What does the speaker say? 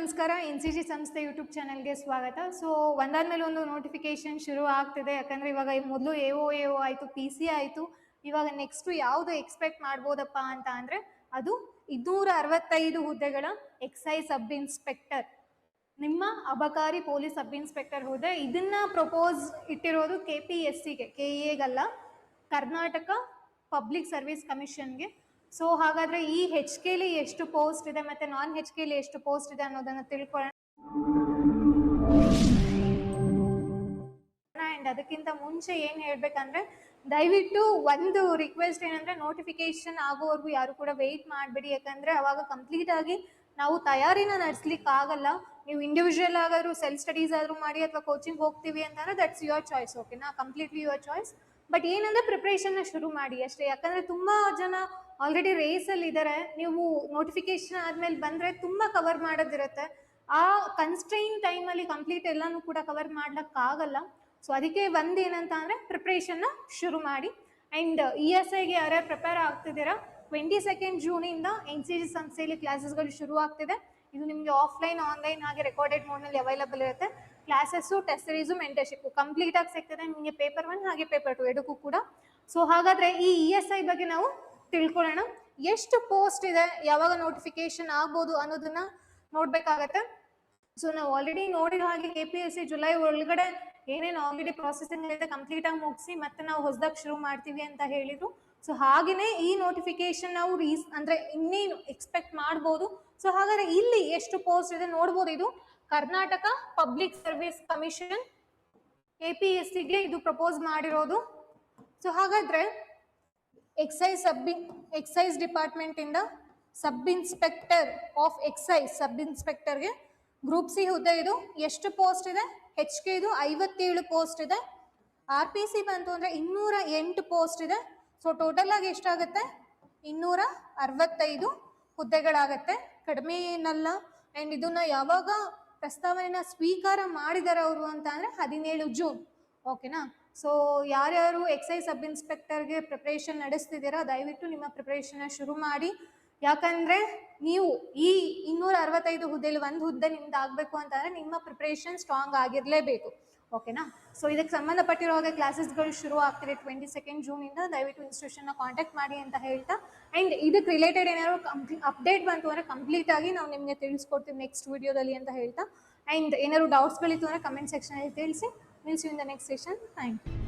ನಮಸ್ಕಾರ. NCG ಸಂಸ್ಥೆ YouTube ಚಾನೆಲ್ಗೆ ಸ್ವಾಗತ. ಸೊ ಒಂದಾದ್ಮೇಲೆ ಒಂದು ನೋಟಿಫಿಕೇಶನ್ ಶುರು ಆಗ್ತಿದೆ. ಯಾಕಂದ್ರೆ ಇವಾಗ ಮೊದಲು AO ಆಯಿತು, PC ಆಯಿತು. ಇವಾಗ ನೆಕ್ಸ್ಟ್ ಯಾವುದು ಎಕ್ಸ್ಪೆಕ್ಟ್ ಮಾಡ್ಬೋದಪ್ಪ ಅಂತ ಅಂದರೆ ಅದು 265 ಹುದ್ದೆಗಳ ಎಕ್ಸೈಸ್ ಸಬ್ ಇನ್ಸ್ಪೆಕ್ಟರ್, ನಿಮ್ಮ ಅಬಕಾರಿ ಪೊಲೀಸ್ ಸಬ್ ಇನ್ಸ್ಪೆಕ್ಟರ್ ಹುದ್ದೆ. ಇದನ್ನ ಪ್ರಪೋಸ್ ಇಟ್ಟಿರೋದು KPSCಗೆ, KEAಗಲ್ಲ, ಕರ್ನಾಟಕ ಪಬ್ಲಿಕ್ ಸರ್ವಿಸ್ ಕಮಿಷನ್ಗೆ. ಸೊ ಹಾಗಾದ್ರೆ ಈ HKಲಿ ಎಷ್ಟು ಪೋಸ್ಟ್ ಇದೆ ಮತ್ತೆ ನಾನ್ HKಲಿ ಎಷ್ಟು ಪೋಸ್ಟ್ ಇದೆ ಅನ್ನೋದನ್ನ ತಿಳ್ಕೊಳ್ಳೋಣ. ಅಂಡ್ ಅದಕ್ಕಿಂತ ಮುಂಚೆ ಏನ್ ಹೇಳ್ಬೇಕಂದ್ರೆ, ದಯವಿಟ್ಟು ಒಂದು ರಿಕ್ವೆಸ್ಟ್ ಏನಂದ್ರೆ, ನೋಟಿಫಿಕೇಶನ್ ಆಗೋವರೆಗೂ ಯಾರು ಕೂಡ ವೆಯ್ಟ್ ಮಾಡಬೇಡಿ. ಯಾಕಂದ್ರೆ ಅವಾಗ ಕಂಪ್ಲೀಟ್ ಆಗಿ ನಾವು ತಯಾರಿನ ನಡೆಸ್ಲಿಕ್ಕೆ ಆಗಲ್ಲ. ನೀವು ಇಂಡಿವಿಜುವಲ್ ಆಗಾದ್ರೂ ಸೆಲ್ಫ್ ಸ್ಟಡೀಸ್ ಆದ್ರೂ ಮಾಡಿ ಅಥವಾ ಕೋಚಿಂಗ್ ಹೋಗ್ತೀವಿ ಅಂತಂದ್ರೆ ದಟ್ಸ್ ಯುವರ್ ಚಾಯ್ಸ್, ಓಕೆನಾ, ಕಂಪ್ಲೀಟ್ಲಿ ಯುವರ್ ಚಾಯ್ಸ್. ಬಟ್ ಏನಂದ್ರೆ ಪ್ರಿಪ್ರೇಷನ್ ಶುರು ಮಾಡಿ ಅಷ್ಟೇ. ಯಾಕಂದ್ರೆ ತುಂಬಾ ಜನ ಆಲ್ರೆಡಿ ರೇಸಲ್ಲಿ ಇದ್ದಾರೆ. ನೀವು ನೋಟಿಫಿಕೇಶನ್ ಆದ್ಮೇಲೆ ಬಂದ್ರೆ ತುಂಬಾ ಕವರ್ ಮಾಡೋದಿರುತ್ತೆ. ಆ ಕನ್ಸ್ಟ್ರೈನ್ ಟೈಮಲ್ಲಿ ಕಂಪ್ಲೀಟ್ ಎಲ್ಲಾನು ಕೂಡ ಕವರ್ ಮಾಡ್ಲಿಕ್ಕಾಗಲ್ಲ. ಸೊ ಅದಕ್ಕೆ ಏನಂತ ಅಂದರೆ ಪ್ರಿಪ್ರೇಷನ್ನ ಶುರು ಮಾಡಿ. ಆ್ಯಂಡ್ ESIಗೆ ಯಾರ್ಯಾರು ಪ್ರಿಪೇರ್ ಆಗ್ತಿದ್ದೀರಾ, 22 ಜೂನಿಂದ NCG ಸಂಸ್ಥೆಯಲ್ಲಿ ಕ್ಲಾಸಸ್ಗಳು ಶುರು ಆಗ್ತಿದೆ. ಇದು ನಿಮಗೆ ಆಫ್ಲೈನ್, ಆನ್ಲೈನ್ ಹಾಗೆ ರೆಕಾರ್ಡೆಡ್ ಮೋಡ್ನಲ್ಲಿ ಅವೈಲಬಲ್ ಇರುತ್ತೆ. ಕ್ಲಾಸಸ್ಸು, ಟೆಸ್ಟ್ ಸೀರೀಸು, ಮೆಂಟರ್ಶಿಪ್ಪು ಕಂಪ್ಲೀಟ್ ಆಗಿ ಸಿಗ್ತದೆ ನಿಮಗೆ, ಪೇಪರ್ 1 ಹಾಗೆ ಪೇಪರ್ 2 ಎರಡಕ್ಕೂ ಕೂಡ. ಸೊ ಹಾಗಾದರೆ ಈ ESI ಬಗ್ಗೆ ನಾವು ತಿಳ್ಕೊಳ್ಳೋಣ. ಎಷ್ಟು ಪೋಸ್ಟ್ ಇದೆ, ಯಾವಾಗ ನೋಟಿಫಿಕೇಶನ್ ಆಗ್ಬೋದು ಅನ್ನೋದನ್ನ ನೋಡ್ಬೇಕಾಗತ್ತೆ. ಸೊ ನಾವು ಆಲ್ರೆಡಿ ನೋಡಿದ ಹಾಗೆ KPSC ಜುಲೈ ಒಳಗಡೆ ಏನೇನು ಆಲ್ರೆಡಿ ಪ್ರಾಸೆಸಿಂಗ್ ಇದೆ ಕಂಪ್ಲೀಟ್ ಆಗಿ ಮುಗಿಸಿ ಮತ್ತೆ ನಾವು ಹೊಸದಾಗಿ ಶುರು ಮಾಡ್ತೀವಿ ಅಂತ ಹೇಳಿದ್ರು. ಸೊ ಹಾಗೆಯೇ ಈ ನೋಟಿಫಿಕೇಶನ್ ನಾವು ಅಂದ್ರೆ ಇನ್ನೇನು ಎಕ್ಸ್ಪೆಕ್ಟ್ ಮಾಡ್ಬೋದು. ಸೊ ಹಾಗಾದ್ರೆ ಇಲ್ಲಿ ಎಷ್ಟು ಪೋಸ್ಟ್ ಇದೆ ನೋಡ್ಬೋದು. ಇದು ಕರ್ನಾಟಕ ಪಬ್ಲಿಕ್ ಸರ್ವಿಸ್ ಕಮಿಷನ್, KPSCಗೆ ಇದು ಪ್ರಪೋಸ್ ಮಾಡಿರೋದು. ಸೊ ಹಾಗಾದ್ರೆ ಎಕ್ಸೈಸ್ ಡಿಪಾರ್ಟ್ಮೆಂಟ್ ಇಂದ sub inspector of excise sub ಇನ್ಸ್ಪೆಕ್ಟರ್ಗೆ ಗ್ರೂಪ್ C ಹುದ್ದೆ. ಇದು ಎಷ್ಟು ಪೋಸ್ಟ್ ಇದೆ? HK ಇದು 57 ಪೋಸ್ಟ್ ಇದೆ. RPC ಬಂತು ಅಂದ್ರೆ 208 ಪೋಸ್ಟ್ ಇದೆ. ಸೊ ಟೋಟಲ್ ಆಗಿ ಎಷ್ಟಾಗುತ್ತೆ? 265 ಹುದ್ದೆಗಳಾಗತ್ತೆ, ಕಡಿಮೆ ಏನಲ್ಲ. ಆ್ಯಂಡ್ ಇದನ್ನ ಯಾವಾಗ ಪ್ರಸ್ತಾವನೆನ ಸ್ವೀಕಾರ ಮಾಡಿದಾರೆ ಅವರು ಅಂತ ಅಂದರೆ 17 ಜೂನ್, ಓಕೆನಾ. ಸೊ ಯಾರ್ಯಾರು ಎಕ್ಸೈಸ್ ಸಬ್ ಇನ್ಸ್ಪೆಕ್ಟರ್ಗೆ ಪ್ರಿಪ್ರೇಷನ್ ನಡೆಸ್ತಿದ್ದೀರಾ, ದಯವಿಟ್ಟು ನಿಮ್ಮ ಪ್ರಿಪ್ರೇಷನ್ನ ಶುರು ಮಾಡಿ. ಯಾಕಂದರೆ ನೀವು ಈ 265 ಹುದ್ದೆಯಲ್ಲಿ ಒಂದು ಹುದ್ದೆ ನಿಮ್ದು ಆಗಬೇಕು ಅಂತಂದರೆ ನಿಮ್ಮ ಪ್ರಿಪ್ರೇಷನ್ ಸ್ಟ್ರಾಂಗ್ ಆಗಿರಲೇಬೇಕು, ಓಕೆನಾ. ಸೊ ಇದಕ್ಕೆ ಸಂಬಂಧಪಟ್ಟಿರೋ ಹಾಗೆ ಕ್ಲಾಸಸ್ಗಳು ಶುರು ಆಗ್ತಿದೆ 22 ಜೂನಿಂದ. ದಯವಿಟ್ಟು ಇನ್ಸ್ಟಿಟ್ಯೂಷನ್ನ ಕಾಂಟ್ಯಾಕ್ಟ್ ಮಾಡಿ ಅಂತ ಹೇಳ್ತಾ, ಆ್ಯಂಡ್ ಇದಕ್ಕೆ ರಿಲೇಟೆಡ್ ಏನಾದ್ರು ಅಪ್ಡೇಟ್ ಬಂತು ಅಂದರೆ ಕಂಪ್ಲೀಟಾಗಿ ನಾವು ನಿಮಗೆ ತಿಳಿಸ್ಕೊಡ್ತೀವಿ ನೆಕ್ಸ್ಟ್ ವಿಡಿಯೋದಲ್ಲಿ ಅಂತ ಹೇಳ್ತಾ, ಆ್ಯಂಡ್ ಏನಾದ್ರು ಡೌಟ್ಸ್ಗಳಿತ್ತು ಅಂದರೆ ಕಮೆಂಟ್ ಸೆಕ್ಷನಲ್ಲಿ ತಿಳಿಸಿ. We'll see you in the next session. Thank you.